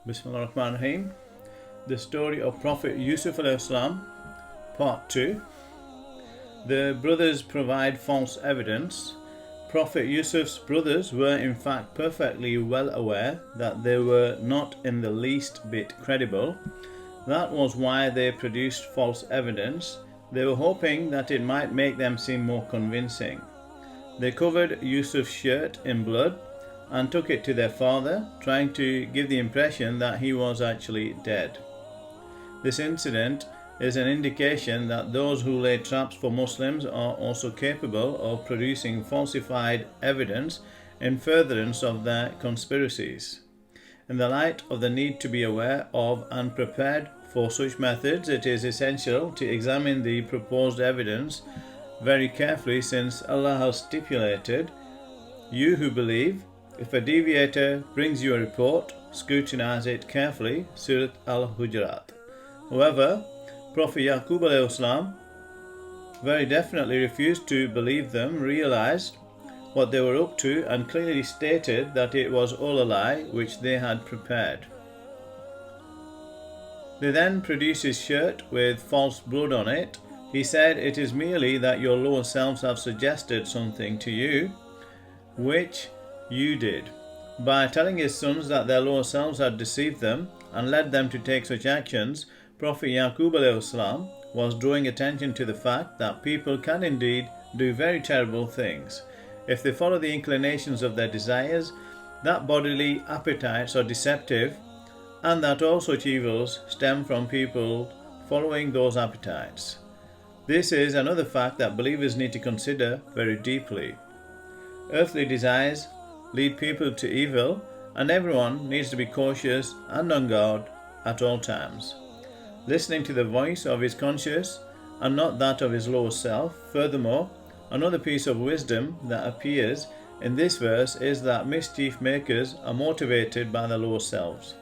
Bismillah ar-Rahman ar-Rahim. The story of Prophet Yusuf al-Islam, Part 2. The brothers provide false evidence. Prophet Yusuf's brothers were in fact perfectly well aware that they were not in the least bit credible. That was why they produced false evidence. They were hoping that it might make them seem more convincing. They covered Yusuf's shirt in blood and took it to their father, trying to give the impression that he was actually dead. This incident is an indication that those who lay traps for Muslims are also capable of producing falsified evidence in furtherance of their conspiracies. In the light of the need to be aware of and prepared for such methods, it is essential to examine the proposed evidence very carefully, since Allah has stipulated, "You who believe, if a deviator brings you a report, scrutinize it carefully." Surah Al-Hujurat. However, Prophet Yaqub alayhi salam very definitely refused to believe them, realized what they were up to, and clearly stated that it was all a lie which they had prepared. They then produced his shirt with false blood on it. He said, "It is merely that your lower selves have suggested something to you, which you did." By telling his sons that their lower selves had deceived them and led them to take such actions, Prophet Yaqub alayhi salam was drawing attention to the fact that people can indeed do very terrible things if they follow the inclinations of their desires, that bodily appetites are deceptive, and that all such evils stem from people following those appetites. This is another fact that believers need to consider very deeply. Earthly desires lead people to evil, and everyone needs to be cautious and on guard at all times, listening to the voice of his conscience and not that of his lower self. Furthermore, another piece of wisdom that appears in this verse is that mischief makers are motivated by their lower selves.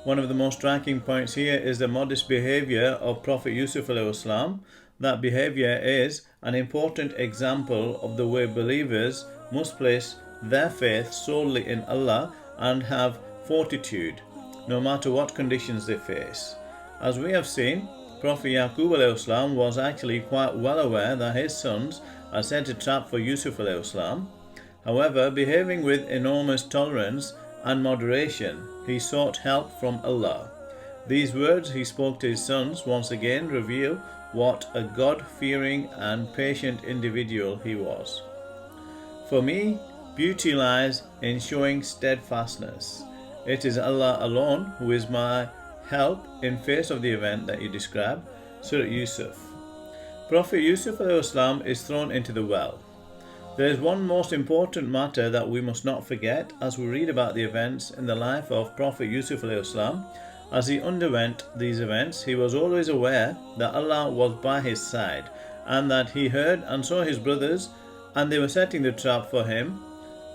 One of the most striking points here is the modest behavior of Prophet Yusuf alayhi salam. That behavior is an important example of the way believers must place their faith solely in Allah and have fortitude, no matter what conditions they face. As we have seen, Prophet Yaqub alayhi salam was actually quite well aware that his sons had set a trap for Yusuf alayhi salam. However, behaving with enormous tolerance and moderation, he sought help from Allah. These words he spoke to his sons once again reveal what a God-fearing and patient individual he was. For me, beauty lies in showing steadfastness. It is Allah alone who is my help in face of the event that you describe. Surah Yusuf. Prophet Yusuf alayhi salam is thrown into the well. There is one most important matter that we must not forget as we read about the events in the life of Prophet Yusuf alayhi salam. As he underwent these events, he was always aware that Allah was by his side, and that he heard and saw his brothers, and they were setting the trap for him.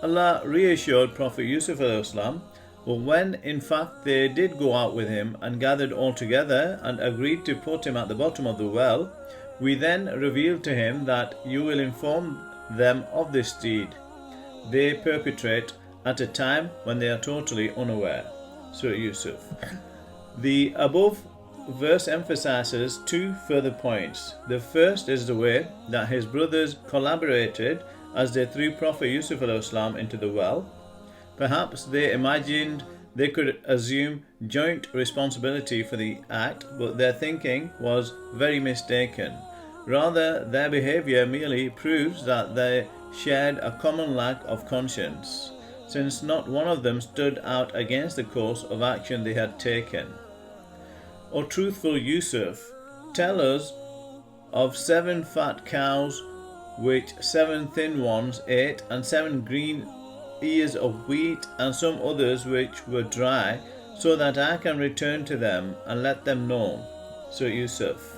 Allah reassured Prophet Yusuf alayhi salam, but when in fact they did go out with him and gathered all together and agreed to put him at the bottom of the well, we then revealed to him that you will inform them of this deed they perpetrate at a time when they are totally unaware. Surah Yusuf. The above verse emphasizes two further points. The first is the way that his brothers collaborated as they threw Prophet Yusuf alayhi salam into the well. Perhaps they imagined they could assume joint responsibility for the act, but their thinking was very mistaken. Rather, their behavior merely proves that they shared a common lack of conscience, since not one of them stood out against the course of action they had taken. O truthful Yusuf, tell us of 7 fat cows which 7 thin ones ate, and 7 green ears of wheat, and some others which were dry, so that I can return to them and let them know. So Yusuf.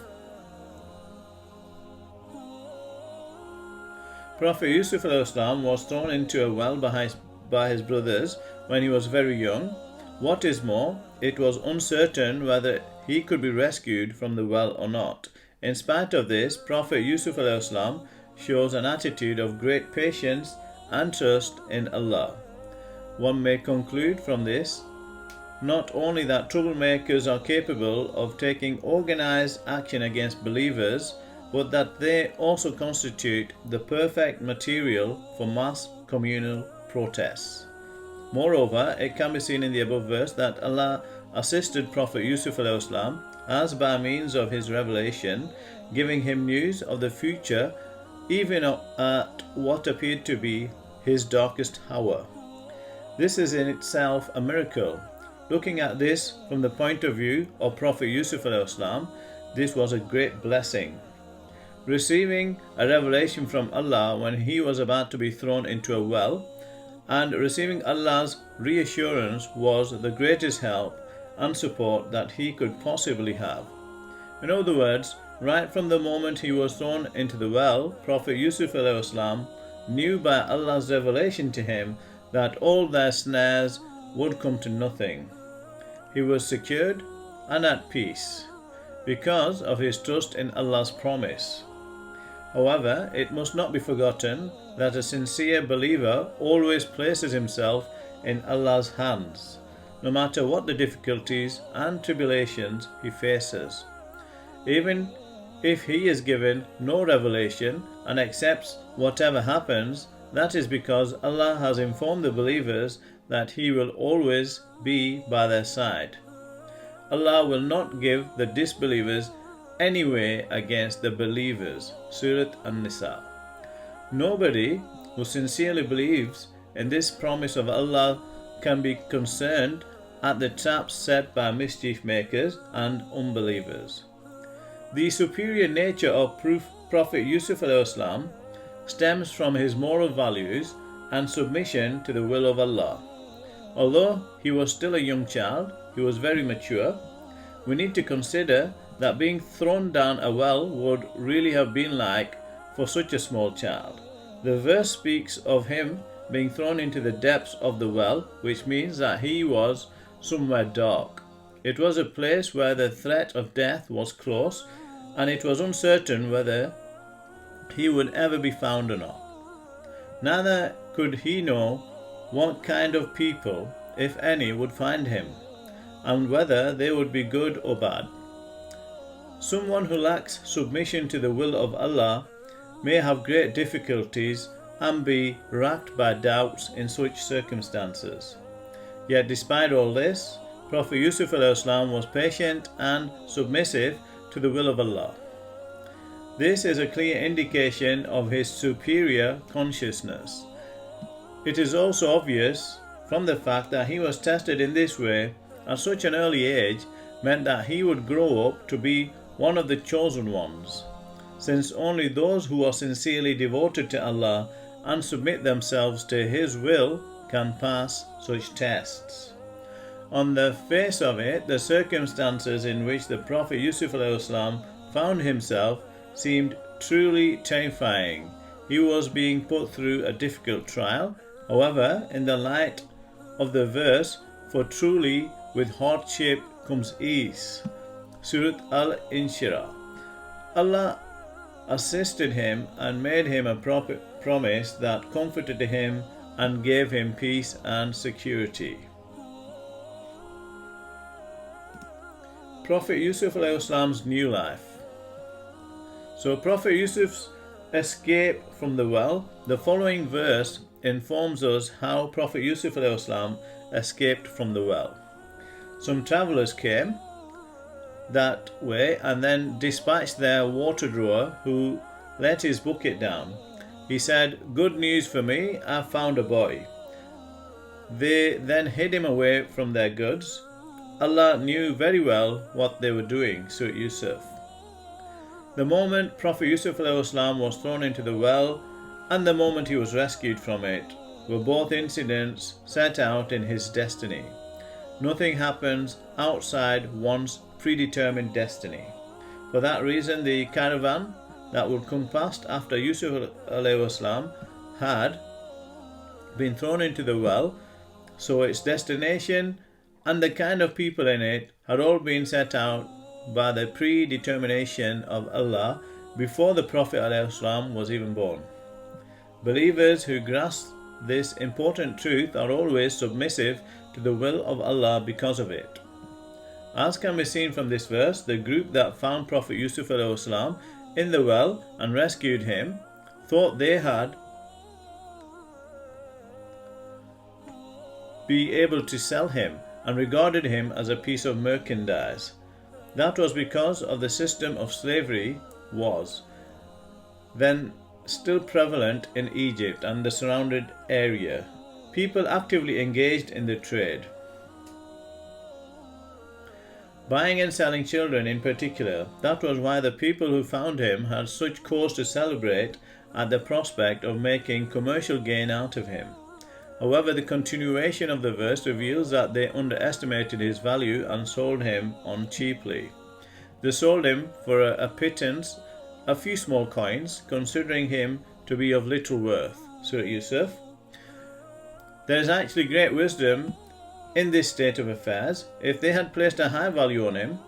Prophet Yusuf alayhi salam was thrown into a well by his brothers when he was very young. What is more, it was uncertain whether he could be rescued from the well or not. In spite of this, Prophet Yusuf alayhi salam shows an attitude of great patience and trust in Allah. One may conclude from this not only that troublemakers are capable of taking organized action against believers, but that they also constitute the perfect material for mass communal protests. Moreover, it can be seen in the above verse that Allah assisted Prophet Yusuf as by means of his revelation, giving him news of the future even at what appeared to be his darkest hour. This is in itself a miracle. Looking at this from the point of view of Prophet Yusuf, this was a great blessing. Receiving a revelation from Allah when he was about to be thrown into a well, and receiving Allah's reassurance was the greatest help and support that he could possibly have. In other words, right from the moment he was thrown into the well, Prophet Yusuf knew by Allah's revelation to him that all their snares would come to nothing. He was secured and at peace because of his trust in Allah's promise. However, it must not be forgotten that a sincere believer always places himself in Allah's hands, no matter what the difficulties and tribulations he faces. Even if he is given no revelation and accepts whatever happens, that is because Allah has informed the believers that He will always be by their side. Allah will not give the disbelievers any way against the believers. Surah An-Nisa. Nobody who sincerely believes in this promise of Allah can be concerned at the traps set by mischief makers and unbelievers. The superior nature of Prophet Yusuf stems from his moral values and submission to the will of Allah. Although he was still a young child, he was very mature. We need to consider that being thrown down a well would really have been like for such a small child. The verse speaks of him being thrown into the depths of the well, which means that he was somewhere dark. It was a place where the threat of death was close, and it was uncertain whether he would ever be found or not. Neither could he know what kind of people, if any, would find him, and whether they would be good or bad. Someone who lacks submission to the will of Allah may have great difficulties and be racked by doubts in such circumstances. Yet despite all this, Prophet Yusuf was patient and submissive to the will of Allah. This is a clear indication of his superior consciousness. It is also obvious from the fact that he was tested in this way at such an early age meant that he would grow up to be one of the chosen ones, since only those who are sincerely devoted to Allah and submit themselves to His will can pass such tests. On the face of it, the circumstances in which the Prophet Yusuf found himself seemed truly terrifying. He was being put through a difficult trial. However, in the light of the verse, for truly with hardship comes ease, Surah Al-Inshirah, Allah assisted him and made him a promise that comforted him and gave him peace and security. Prophet Yusuf's new life. So Prophet Yusuf's escape from the well. The following verse informs us how Prophet Yusuf escaped from the well. Some travellers came that way and then dispatched their water drawer, who let his bucket down. He said, "Good news for me, I've found a boy." They then hid him away from their goods. Allah knew very well what they were doing, Surah Yusuf. The moment Prophet Yusuf was thrown into the well and the moment he was rescued from it were both incidents set out in his destiny. Nothing happens outside one's predetermined destiny. For that reason, the caravan that would come past after Yusuf had been thrown into the well, so its destination and the kind of people in it had all been set out by the predetermination of Allah before the Prophet was even born. Believers who grasp this important truth are always submissive to the will of Allah because of it. As can be seen from this verse, the group that found Prophet Yusuf ﷺ in the well and rescued him thought they had be able to sell him and regarded him as a piece of merchandise. That was because of the system of slavery was then still prevalent in Egypt and the surrounding area. People actively engaged in the trade, buying and selling children in particular. That was why the people who found him had such cause to celebrate at the prospect of making commercial gain out of him. However, the continuation of the verse reveals that they underestimated his value and sold him on cheaply. They sold him for a pittance, a few small coins, considering him to be of little worth. Surah Yusuf. There is actually great wisdom in this state of affairs. If they had placed a high value on him,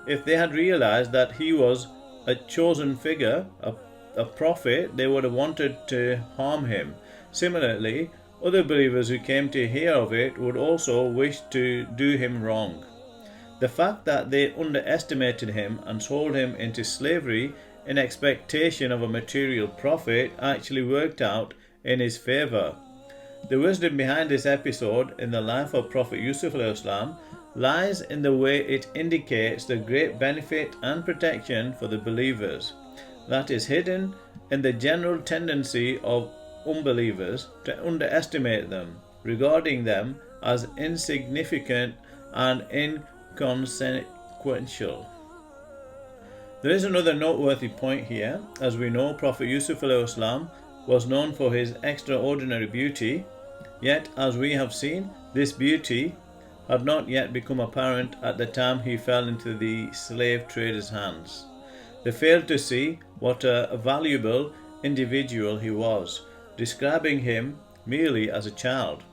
if they had realized that he was a chosen figure, a prophet, they would have wanted to harm him. Similarly, other believers who came to hear of it would also wish to do him wrong. The fact that they underestimated him and sold him into slavery in expectation of a material profit actually worked out in his favor. The wisdom behind this episode in the life of Prophet Yusuf ﷺ lies in the way it indicates the great benefit and protection for the believers that is hidden in the general tendency of unbelievers to underestimate them, regarding them as insignificant and inconsequential. There is another noteworthy point here. As we know, Prophet Yusuf ﷺ was known for his extraordinary beauty, yet as we have seen, this beauty had not yet become apparent at the time he fell into the slave traders' hands. They failed to see what a valuable individual he was, describing him merely as a child.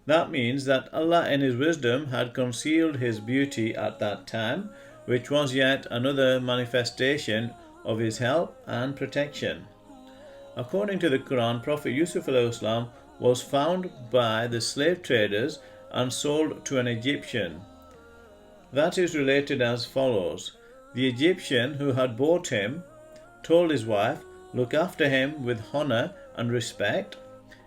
That means that Allah in His wisdom had concealed his beauty at that time, which was yet another manifestation of His help and protection. According to the Quran, Prophet Yusuf ﷺ was found by the slave traders and sold to an Egyptian. That is related as follows. The Egyptian who had bought him told his wife, "Look after him with honor and respect.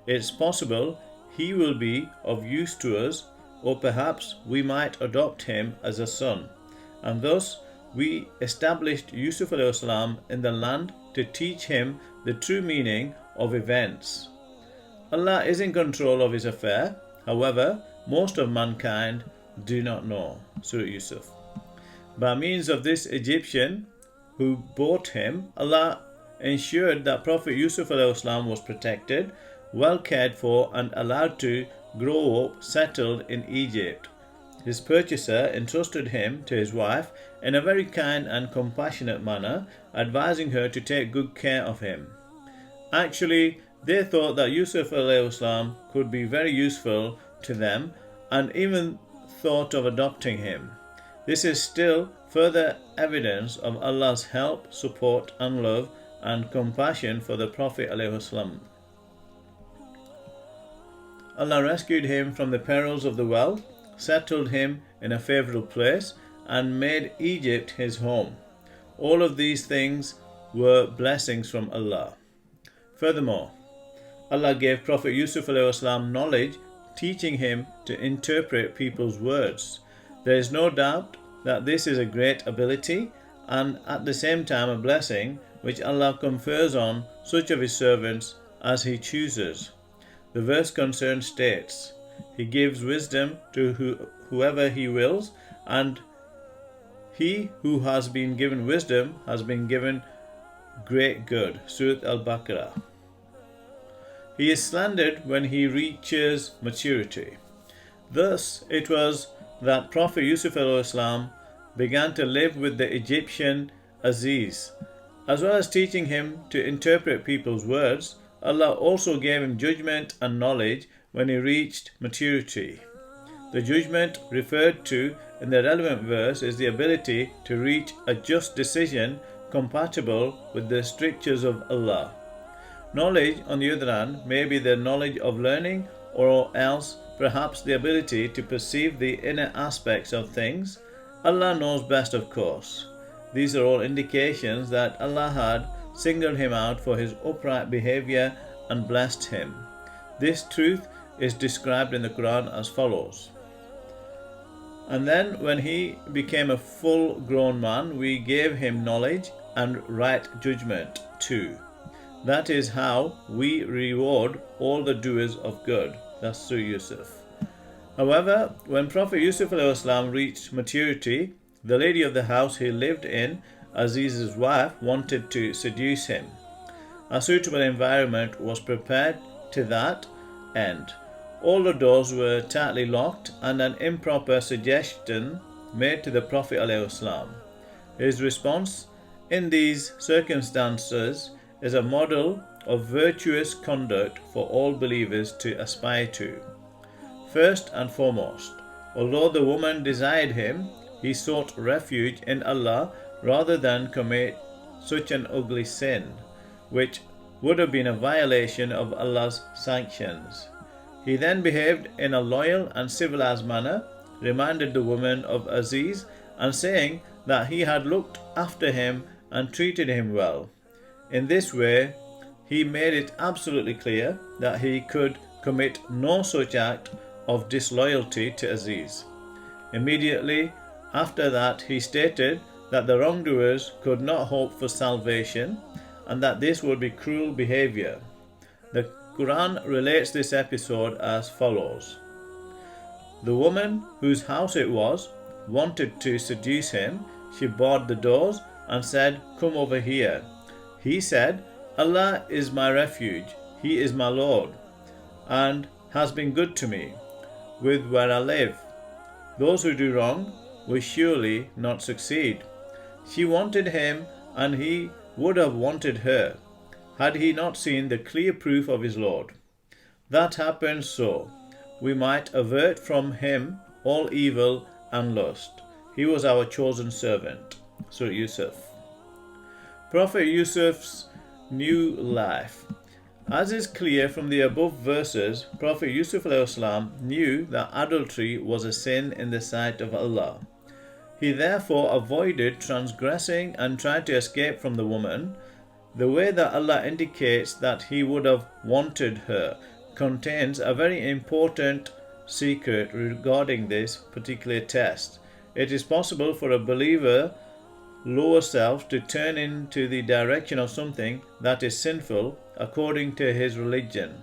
It's possible he will be of use to us, or perhaps we might adopt him as a son." And thus we established Yusuf ﷺ in the land to teach him the true meaning of events. Allah is in control of his affair, however, most of mankind do not know. Surah Yusuf. By means of this Egyptian who bought him, Allah ensured that Prophet Yusuf ﷺ was protected, well cared for and allowed to grow up settled in Egypt. His purchaser entrusted him to his wife in a very kind and compassionate manner, advising her to take good care of him. Actually, they thought that Yusuf ﷺ could be very useful to them and even thought of adopting him. This is still further evidence of Allah's help, support and love and compassion for the Prophet ﷺ. Allah rescued him from the perils of the well, settled him in a favorable place and made Egypt his home. All of these things were blessings from Allah. Furthermore, Allah gave Prophet Yusuf ﷺ knowledge, teaching him to interpret people's words. There is no doubt that this is a great ability and at the same time a blessing which Allah confers on such of His servants as He chooses. The verse concerned states, He gives wisdom to whoever He wills, and he who has been given wisdom has been given great good. Surah Al-Baqarah. He is slandered when he reaches maturity. Thus it was that Prophet Yusuf ﷺ began to live with the Egyptian Aziz. As well as teaching him to interpret people's words, Allah also gave him judgment and knowledge when he reached maturity. The judgment referred to in the relevant verse is the ability to reach a just decision compatible with the strictures of Allah. Knowledge, on the other hand, may be the knowledge of learning or else perhaps the ability to perceive the inner aspects of things. Allah knows best, of course. These are all indications that Allah had singled him out for his upright behavior and blessed him. This truth is described in the Quran as follows. And then when he became a full-grown man, we gave him knowledge and right judgment too. That is how we reward all the doers of good. That's through Yusuf. However, when Prophet Yusuf reached maturity, the lady of the house he lived in, Aziz's wife, wanted to seduce him. A suitable environment was prepared to that end. All the doors were tightly locked and an improper suggestion made to the Prophet ﷺ. His response in these circumstances is a model of virtuous conduct for all believers to aspire to. First and foremost, although the woman desired him, he sought refuge in Allah rather than commit such an ugly sin, which would have been a violation of Allah's sanctions. He then behaved in a loyal and civilized manner, reminded the woman of Aziz, and saying that he had looked after him and treated him well. In this way, he made it absolutely clear that he could commit no such act of disloyalty to Aziz. Immediately after that, he stated that the wrongdoers could not hope for salvation and that this would be cruel behavior. The Quran relates this episode as follows. The woman whose house it was wanted to seduce him. She barred the doors and said, "Come over here." He said, "Allah is my refuge. He is my Lord and has been good to me with where I live. Those who do wrong will surely not succeed." She wanted him and he would have wanted her had he not seen the clear proof of his Lord. That happened so we might avert from him all evil and lust. He was our chosen servant. Surah Yusuf. Prophet Yusuf's new life. As is clear from the above verses, Prophet Yusuf knew that adultery was a sin in the sight of Allah. He therefore avoided transgressing and tried to escape from the woman. The way that Allah indicates that he would have wanted her contains a very important secret regarding this particular test. It is possible for a believer lower self to turn into the direction of something that is sinful according to his religion.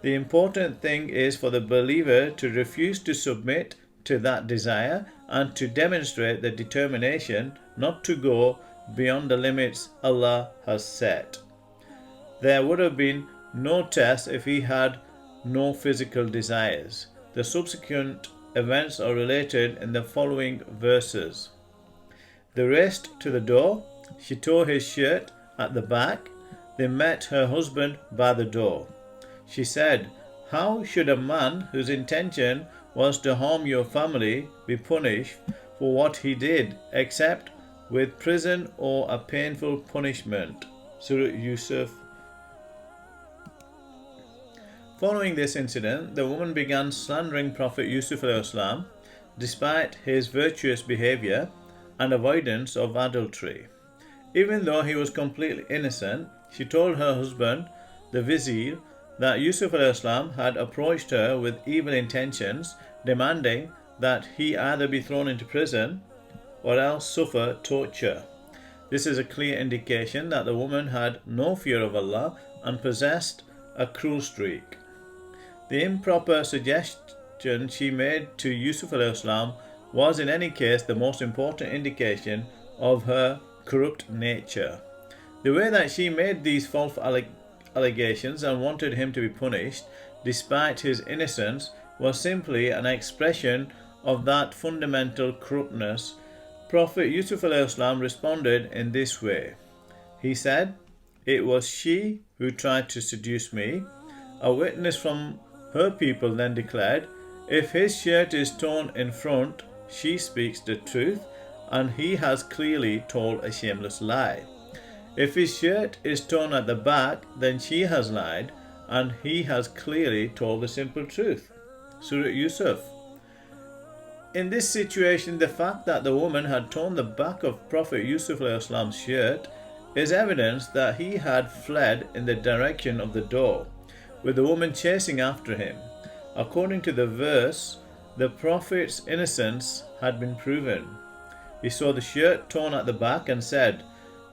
The important thing is for the believer to refuse to submit to that desire and to demonstrate the determination not to go beyond the limits Allah has set. There would have been no test if he had no physical desires. The subsequent events are related in the following verses. They raced to the door. She tore his shirt at the back. They met her husband by the door. She said, "How should a man whose intention was to harm your family be punished for what he did, except with prison or a painful punishment?" Surah Yusuf. Following this incident, the woman began slandering Prophet Yusuf despite his virtuous behavior and avoidance of adultery. Even though he was completely innocent, she told her husband, the vizier, that Yusuf had approached her with evil intentions, demanding that he either be thrown into prison or else suffer torture. This is a clear indication that the woman had no fear of Allah and possessed a cruel streak. The improper suggestion she made to Yusuf was in any case the most important indication of her corrupt nature. The way that she made these false allegations and wanted him to be punished despite his innocence was simply an expression of that fundamental corruptness. Prophet Yusuf responded in this way. He said, "It was she who tried to seduce me." A witness from her people then declared, "If his shirt is torn in front, she speaks the truth, and he has clearly told a shameless lie. If his shirt is torn at the back, then she has lied, and he has clearly told the simple truth." Surah Yusuf. In this situation, the fact that the woman had torn the back of Prophet Yusuf's shirt is evidence that he had fled in the direction of the door, with the woman chasing after him. According to the verse, the Prophet's innocence had been proven. He saw the shirt torn at the back and said,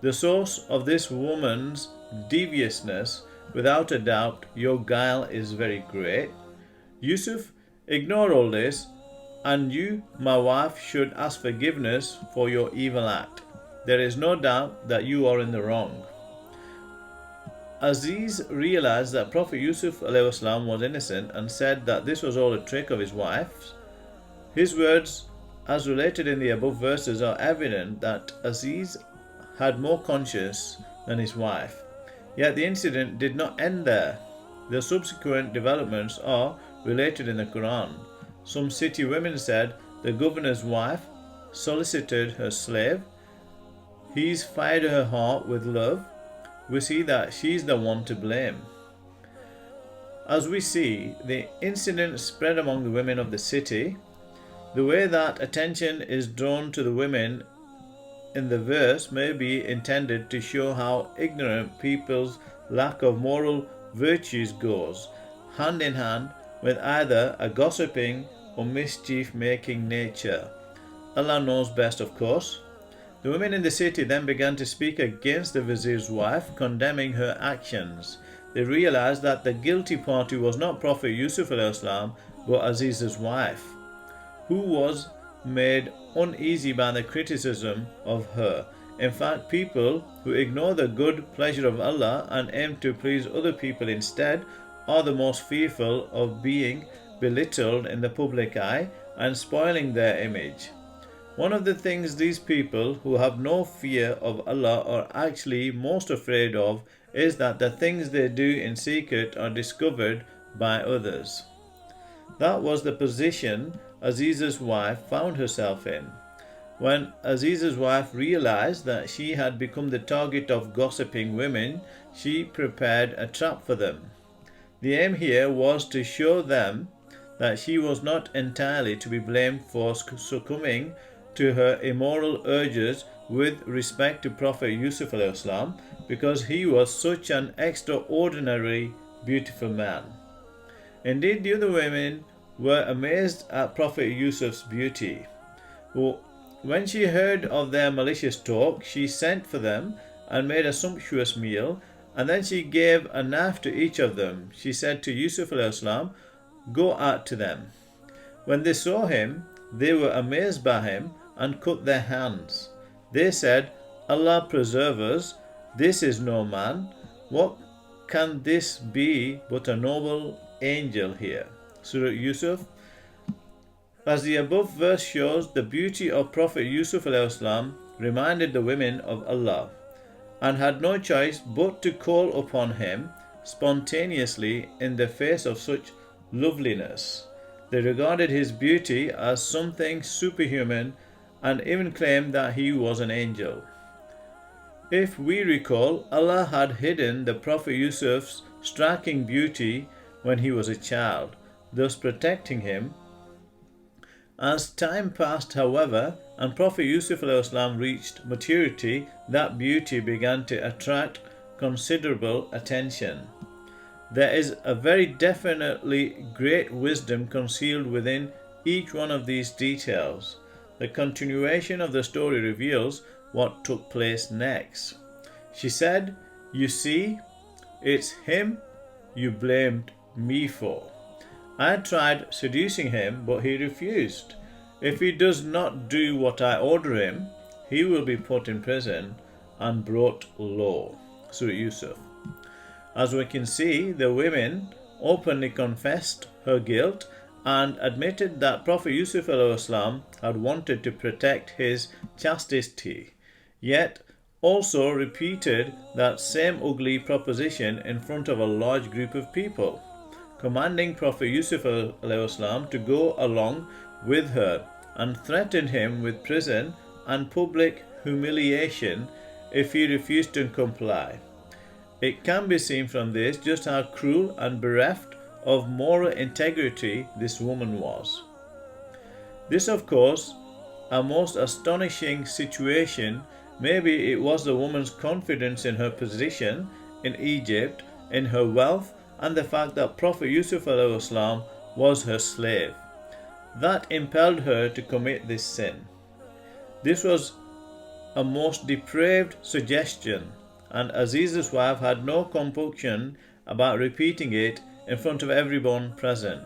"The source of this woman's deviousness, without a doubt, your guile is very great. Yusuf, ignore all this, and you, my wife, should ask forgiveness for your evil act. There is no doubt that you are in the wrong." Aziz realized that Prophet Yusuf was innocent and said that this was all a trick of his wife's. His words, as related in the above verses, are evident that Aziz had more conscience than his wife. Yet the incident did not end there. The subsequent developments are related in the Quran. Some city women said the governor's wife solicited her slave. He's fired her heart with love. We see that she's the one to blame. As we see, the incident spread among the women of the city. The way that attention is drawn to the women in the verse may be intended to show how ignorant people's lack of moral virtues goes hand in hand with either a gossiping or mischief-making nature. Allah knows best, of course. The women in the city then began to speak against the vizier's wife, condemning her actions. They realized that the guilty party was not Prophet Yusuf but Aziz's wife, who was made uneasy by the criticism of her. In fact, people who ignore the good pleasure of Allah and aim to please other people instead are the most fearful of being belittled in the public eye and spoiling their image. One of the things these people who have no fear of Allah are actually most afraid of is that the things they do in secret are discovered by others. That was the position Aziz's wife found herself in. When Aziz's wife realized that she had become the target of gossiping women, she prepared a trap for them. The aim here was to show them that she was not entirely to be blamed for succumbing to her immoral urges with respect to Prophet Yusuf because he was such an extraordinarily beautiful man. Indeed, the other women were amazed at Prophet Yusuf's beauty. When she heard of their malicious talk, she sent for them and made a sumptuous meal, and then she gave a knife to each of them. She said to Yusuf, "Go out to them." When they saw him, they were amazed by him and cut their hands. They said, "Allah preserve us, this is no man. What can this be but a noble angel here?" Surah Yusuf. As the above verse shows, the beauty of Prophet Yusuf reminded the women of Allah and had no choice but to call upon him spontaneously in the face of such loveliness. They regarded his beauty as something superhuman and even claimed that he was an angel. If we recall, Allah had hidden the Prophet Yusuf's striking beauty when he was a child, thus protecting him. As time passed, however, and Prophet Yusuf reached maturity, that beauty began to attract considerable attention. There is a very definitely great wisdom concealed within each one of these details. The continuation of the story reveals what took place next. She said, "You see, it's him you blamed me for. I tried seducing him, but he refused. If he does not do what I order him, he will be put in prison and brought low." Surah Yusuf. As we can see, the women openly confessed her guilt and admitted that Prophet Yusuf had wanted to protect his chastity, yet also repeated that same ugly proposition in front of a large group of people, commanding Prophet Yusuf to go along with her, and threatened him with prison and public humiliation if he refused to comply. It can be seen from this just how cruel and bereft of moral integrity this woman was. This, of course, a most astonishing situation. Maybe it was the woman's confidence in her position in Egypt, in her wealth, and the fact that Prophet Yusuf ﷺ was her slave, that impelled her to commit this sin. This was a most depraved suggestion, and Aziz's wife had no compunction about repeating it in front of everyone present.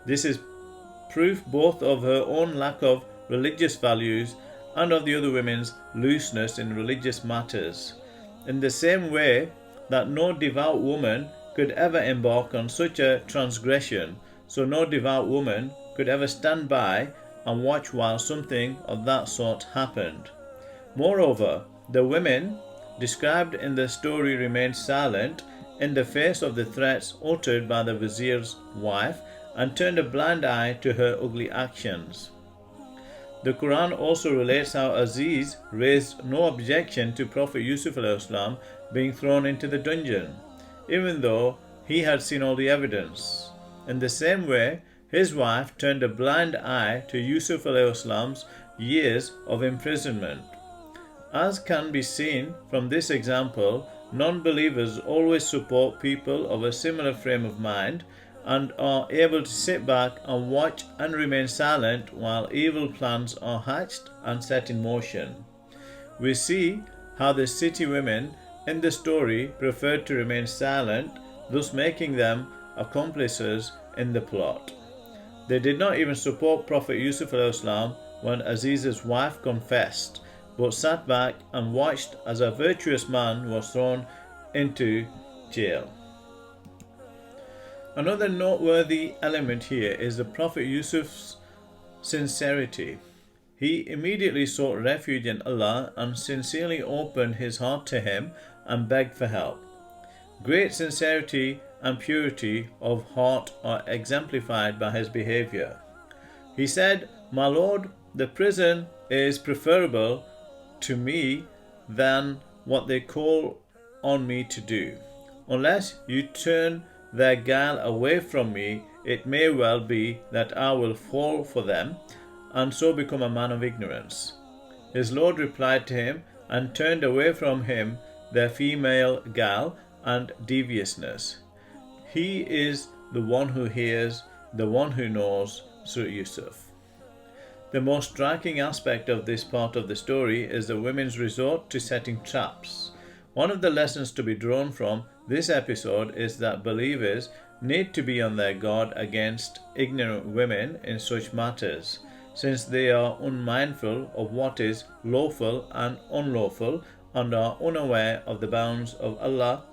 This is proof both of her own lack of religious values and of the other women's looseness in religious matters, in the same way that no devout woman could ever embark on such a transgression, so no devout woman could ever stand by and watch while something of that sort happened. Moreover, the women described in the story remained silent in the face of the threats uttered by the vizier's wife and turned a blind eye to her ugly actions. The Quran also relates how Aziz raised no objection to Prophet Yusuf ﷺ being thrown into the dungeon, even though he had seen all the evidence. In the same way, his wife turned a blind eye to Yusuf ﷺ's years of imprisonment. As can be seen from this example, non-believers always support people of a similar frame of mind and are able to sit back and watch and remain silent while evil plans are hatched and set in motion. We see how the city women in the story preferred to remain silent, thus making them accomplices in the plot. They did not even support Prophet Yusuf ﷺ when Aziz's wife confessed, but sat back and watched as a virtuous man was thrown into jail. Another noteworthy element here is the Prophet Yusuf's sincerity. He immediately sought refuge in Allah and sincerely opened his heart to Him and begged for help. Great sincerity and purity of heart are exemplified by his behavior. He said, "My Lord, the prison is preferable to me than what they call on me to do. Unless you turn their guile away from me, it may well be that I will fall for them and so become a man of ignorance." His Lord replied to him and turned away from him their female guile and deviousness. He is the one who hears, the one who knows. Surah Yusuf. The most striking aspect of this part of the story is the women's resort to setting traps. One of the lessons to be drawn from this episode is that believers need to be on their guard against ignorant women in such matters, since they are unmindful of what is lawful and unlawful and are unaware of the bounds of Allah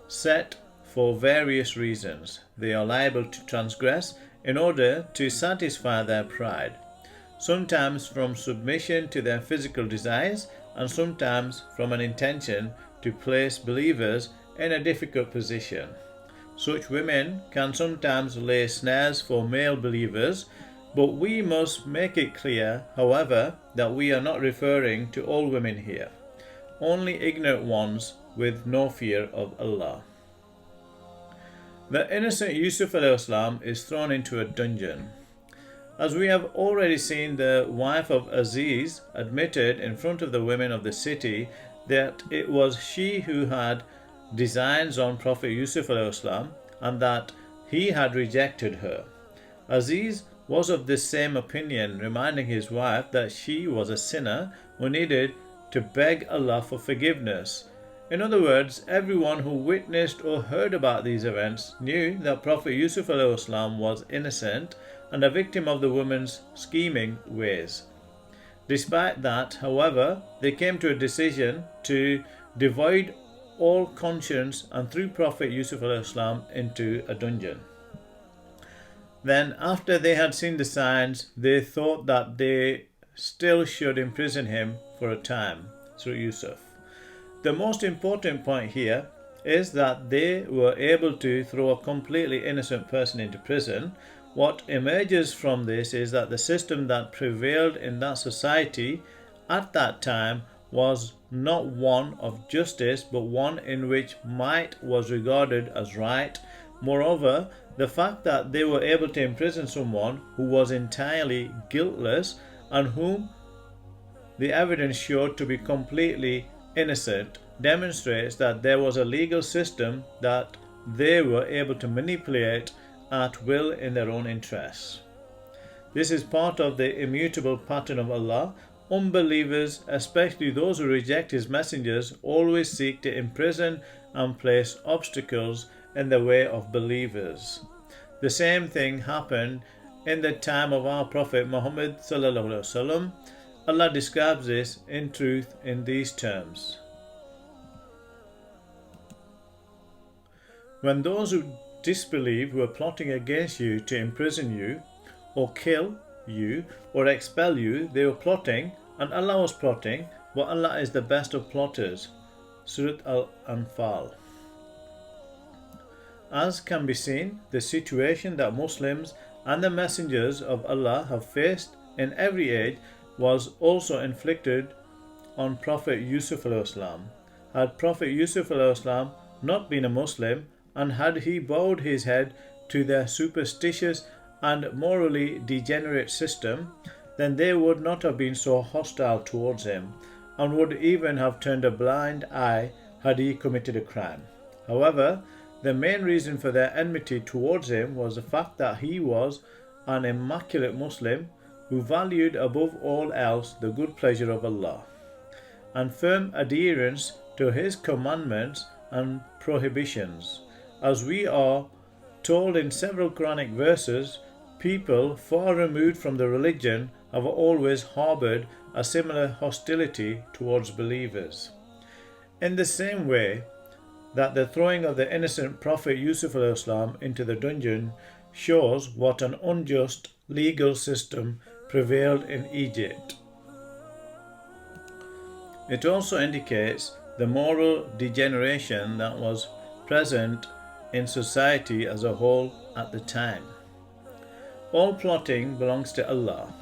set for various reasons. They are liable to transgress in order to satisfy their pride, sometimes from submission to their physical desires and sometimes from an intention to place believers in a difficult position. Such women can sometimes lay snares for male believers, but we must make it clear, however, that we are not referring to all women here, only ignorant ones with no fear of Allah. The innocent Yusuf ﷺ is thrown into a dungeon. As we have already seen, the wife of Aziz admitted in front of the women of the city that it was she who had designs on Prophet Yusuf ﷺ and that he had rejected her. Aziz was of the same opinion, reminding his wife that she was a sinner who needed to beg Allah for forgiveness. In other words, everyone who witnessed or heard about these events knew that Prophet Yusuf ﷺ was innocent and a victim of the woman's scheming ways. Despite that, however, they came to a decision to devoid all conscience and threw Prophet Yusuf ﷺ into a dungeon. Then, after they had seen the signs, they thought that they still should imprison him for a time. Surah Yusuf. The most important point here is that they were able to throw a completely innocent person into prison. What emerges from this is that the system that prevailed in that society at that time was not one of justice, but one in which might was regarded as right, Moreover, the fact that they were able to imprison someone who was entirely guiltless and whom the evidence showed to be completely innocent demonstrates that there was a legal system that they were able to manipulate at will in their own interests. This is part of the immutable pattern of Allah. Unbelievers, especially those who reject His messengers, always seek to imprison and place obstacles in the way of believers. The same thing happened in the time of our Prophet Muhammad sallallahu alaihi wasallam. Allah describes this in truth in these terms. When those who disbelieve were plotting against you to imprison you, or kill you, or expel you, they were plotting, and Allah was plotting, but Allah is the best of plotters. Surah Al-Anfal. As can be seen, the situation that Muslims and the messengers of Allah have faced in every age was also inflicted on Prophet Yusuf a.s. Had Prophet Yusuf a.s. not been a Muslim, and had he bowed his head to their superstitious and morally degenerate system, then they would not have been so hostile towards him, and would even have turned a blind eye had he committed a crime. However, the main reason for their enmity towards him was the fact that he was an immaculate Muslim who valued above all else the good pleasure of Allah, and firm adherence to His commandments and prohibitions. As we are told in several Quranic verses, people far removed from the religion have always harboured a similar hostility towards believers. In the same way that the throwing of the innocent Prophet Yusuf a.s. into the dungeon shows what an unjust legal system prevailed in Egypt. It also indicates the moral degeneration that was present in society as a whole at the time. All plotting belongs to Allah.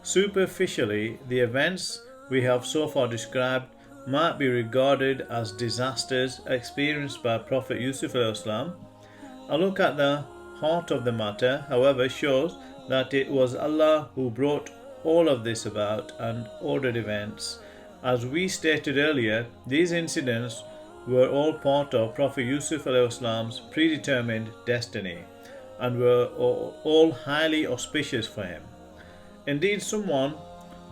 Superficially, the events we have so far described might be regarded as disasters experienced by Prophet Yusuf a.s. A look at the heart of the matter, however, shows that it was Allah who brought all of this about and ordered events. As we stated earlier, these incidents were all part of Prophet Yusuf a.s. predetermined destiny and were all highly auspicious for him. Indeed, someone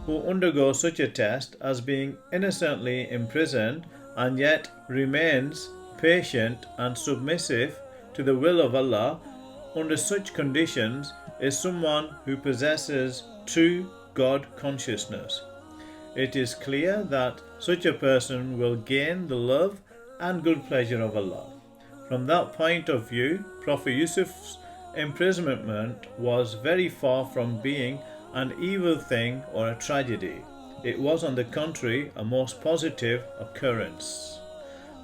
who undergoes such a test as being innocently imprisoned and yet remains patient and submissive to the will of Allah under such conditions is someone who possesses true God consciousness. It is clear that such a person will gain the love and good pleasure of Allah. From that point of view, Prophet Yusuf's imprisonment was very far from being an evil thing or a tragedy. It was, on the contrary, a most positive occurrence.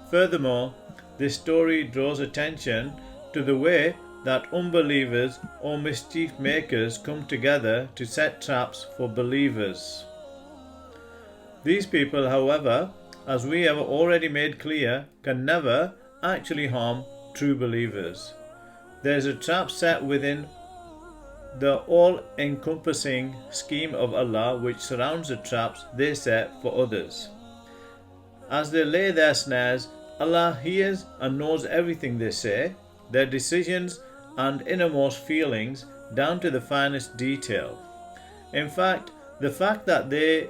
Furthermore, this story draws attention to the way that unbelievers or mischief makers come together to set traps for believers. These people, however, as we have already made clear, can never actually harm true believers. There is a trap set within the all-encompassing scheme of Allah which surrounds the traps they set for others. As they lay their snares, Allah hears and knows everything they say, their decisions and innermost feelings down to the finest detail. In fact, the fact that they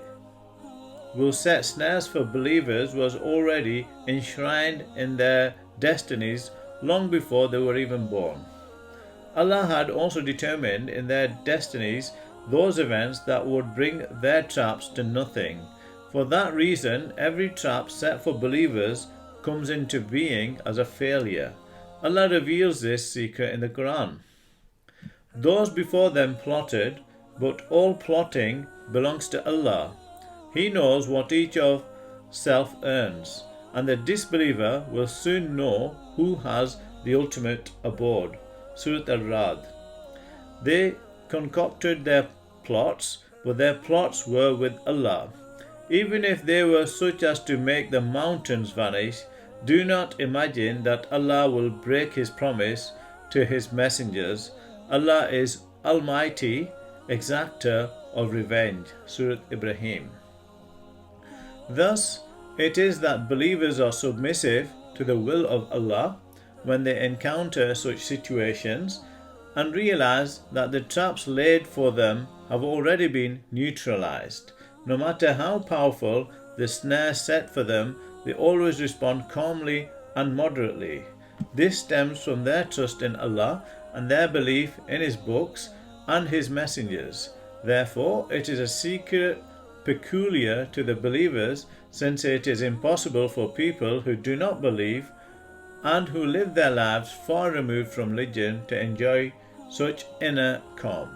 will set snares for believers was already enshrined in their destinies long before they were even born. Allah had also determined in their destinies those events that would bring their traps to nothing. For that reason, every trap set for believers comes into being as a failure. Allah reveals this secret in the Quran. Those before them plotted, but all plotting belongs to Allah. He knows what each of self earns, and the disbeliever will soon know who has the ultimate abode. Surah Al-Ra'd. They concocted their plots, but their plots were with Allah. Even if they were such as to make the mountains vanish, Do not imagine that Allah will break His promise to His messengers. Allah is Almighty, exactor of revenge. Surah Ibrahim. Thus, it is that believers are submissive to the will of Allah when they encounter such situations and realize that the traps laid for them have already been neutralized. No matter how powerful the snare set for them, they always respond calmly and moderately. This stems from their trust in Allah and their belief in His books and His messengers. Therefore, it is a secret peculiar to the believers, since it is impossible for people who do not believe and who live their lives far removed from religion to enjoy such inner calm.